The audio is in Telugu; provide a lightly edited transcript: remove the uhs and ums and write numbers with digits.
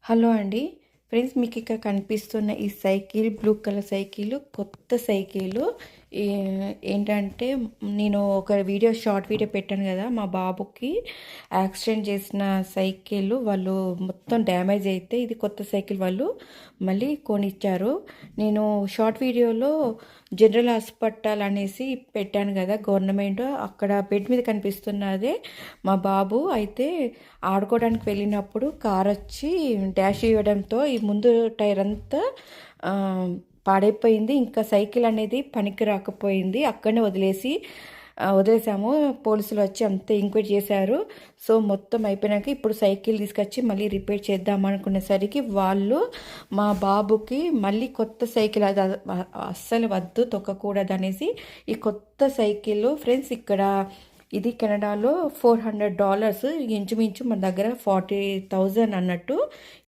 హలో అండి. ఫ్రెండ్స్, మీకు ఇక్కడ కనిపిస్తున్న ఈ సైకిల్ బ్లూ కలర్ సైకిల్ కొత్త సైకిల్. ఏంటంటే నేను ఒక షార్ట్ వీడియో పెట్టాను కదా, మా బాబుకి యాక్సిడెంట్ చేసిన సైకిల్ వాళ్ళు మొత్తం డ్యామేజ్ అయితే ఇది కొత్త సైకిల్ వాళ్ళు మళ్ళీ కొనిచ్చారు. నేను షార్ట్ వీడియోలో జనరల్ హాస్పిటల్ అనేసి పెట్టాను కదా, గవర్నమెంట్, అక్కడ బెడ్ మీద కనిపిస్తున్నదే మా బాబు. అయితే ఆడుకోవడానికి వెళ్ళినప్పుడు కార్ వచ్చి డాష్ ఇవ్వడంతో ఈ ముందు టైర్ అంతా పాడైపోయింది. ఇంకా సైకిల్ అనేది పనికి రాకపోయింది. అక్కడనే వదిలేసాము. పోలీసులు వచ్చి అంతా ఎంక్వైరీ చేశారు. సో మొత్తం అయిపోయినాక ఇప్పుడు సైకిల్ తీసుకొచ్చి మళ్ళీ రిపేర్ చేద్దాం అనుకునేసరికి వాళ్ళు మా బాబుకి మళ్ళీ కొత్త సైకిల్, అది అస్సలు వద్దు, తొక్కకూడదు అనేసి ఈ కొత్త సైకిల్ ఫ్రెండ్స్ ఇక్కడ ఇది కెనడాలో $400, ఇంచుమించు మన దగ్గర 40,000 అన్నట్టు.